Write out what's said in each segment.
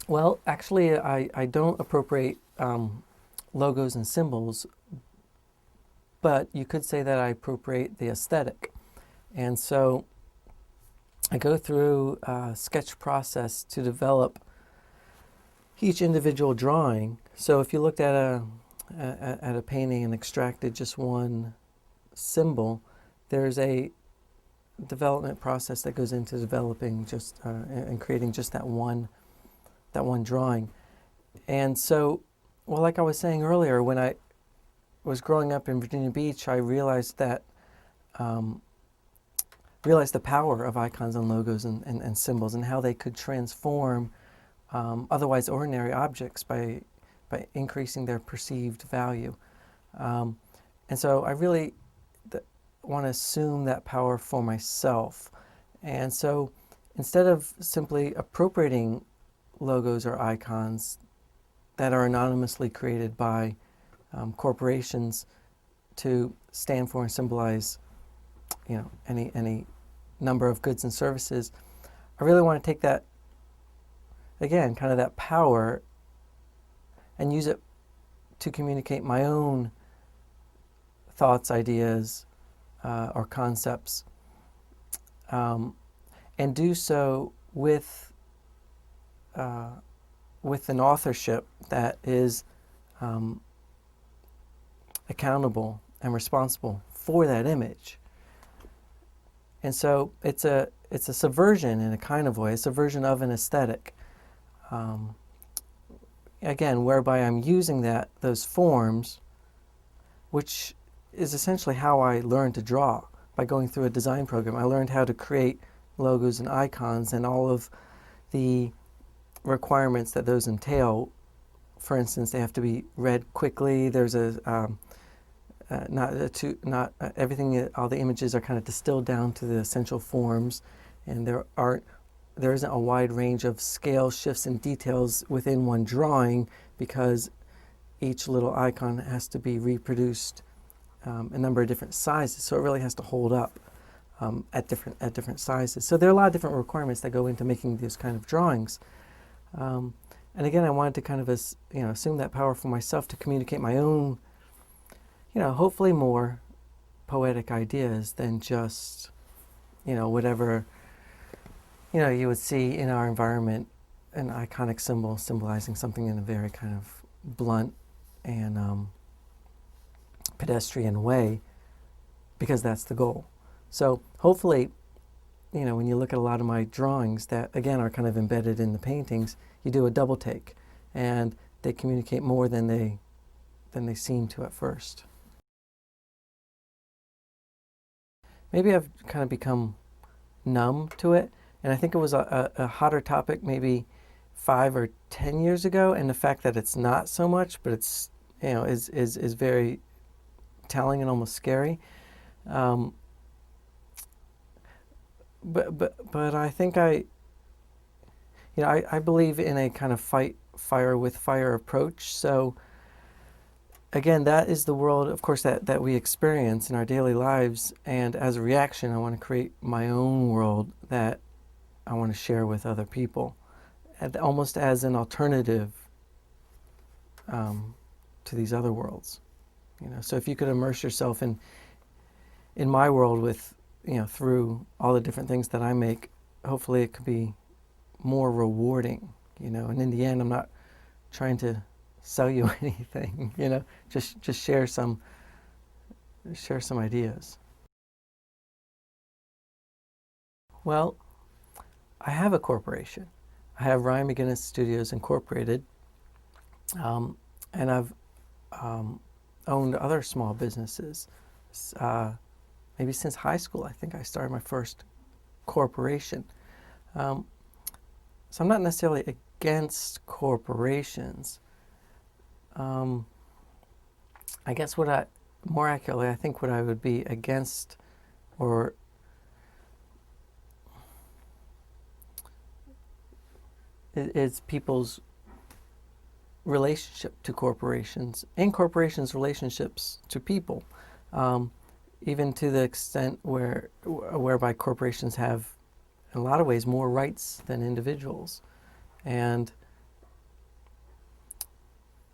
Well, actually, I don't appropriate logos and symbols, but you could say that I appropriate the aesthetic. And so I go through a sketch process to develop each individual drawing. So if you looked at a painting and extracted just one symbol, there's a development process that goes into developing just and creating just that one drawing. And so, well, like I was saying earlier, when I was growing up in Virginia Beach, I realized that realized the power of icons and logos and symbols and how they could transform otherwise ordinary objects by increasing their perceived value. And so I really want to assume that power for myself. And so instead of simply appropriating logos or icons that are anonymously created by corporations to stand for and symbolize, any number of goods and services, I really want to take that, again, kind of that power and use it to communicate my own thoughts, ideas, or concepts, and do so with an authorship that is accountable and responsible for that image. And so it's a subversion in a kind of way, a subversion of an aesthetic. Again, whereby I'm using those forms, which is essentially how I learned to draw, by going through a design program. I learned how to create logos and icons and all of the requirements that those entail. For instance, they have to be read quickly. There's not everything. All the images are kind of distilled down to the essential forms, and there isn't a wide range of scale shifts and details within one drawing, because each little icon has to be reproduced a number of different sizes, so it really has to hold up at different sizes. So there are a lot of different requirements that go into making these kind of drawings. And again, I wanted to kind of assume that power for myself to communicate my own, hopefully more poetic ideas than just, whatever, you would see in our environment, an iconic symbol symbolizing something in a very kind of blunt and pedestrian way, because that's the goal. So hopefully, when you look at a lot of my drawings that, again, are kind of embedded in the paintings, you do a double take, and they communicate more than they seem to at first. Maybe I've kind of become numb to it, and I think it was a hotter topic maybe 5 or 10 years ago, and the fact that it's not so much, but it's is very telling and almost scary. But I think I believe in a kind of fight fire with fire approach. So again, that is the world, of course, that we experience in our daily lives, and as a reaction, I want to create my own world that I want to share with other people, almost as an alternative to these other worlds. So if you could immerse yourself in my world with, through all the different things that I make, hopefully it could be more rewarding, and in the end, I'm not trying to sell you anything, just share some ideas. Well, I have a corporation. I have Ryan McGinness Studios Incorporated, and I've owned other small businesses. Maybe since high school, I think I started my first corporation. So I'm not necessarily against corporations. I guess more accurately, I think what I would be against, or is people's relationship to corporations and corporations' relationships to people, even to the extent whereby corporations have, in a lot of ways, more rights than individuals. And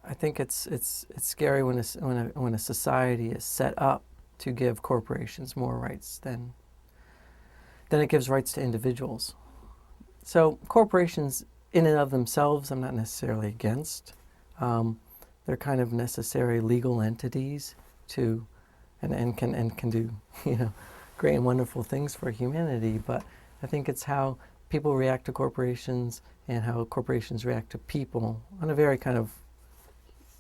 I think it's scary when when a society is set up to give corporations more rights than it gives rights to individuals. So corporations, in and of themselves, I'm not necessarily against. They're kind of necessary legal entities to, and can do, you know, great and wonderful things for humanity. But I think it's how people react to corporations and how corporations react to people on a very kind of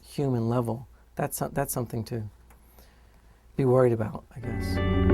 human level. That's something to be worried about, I guess.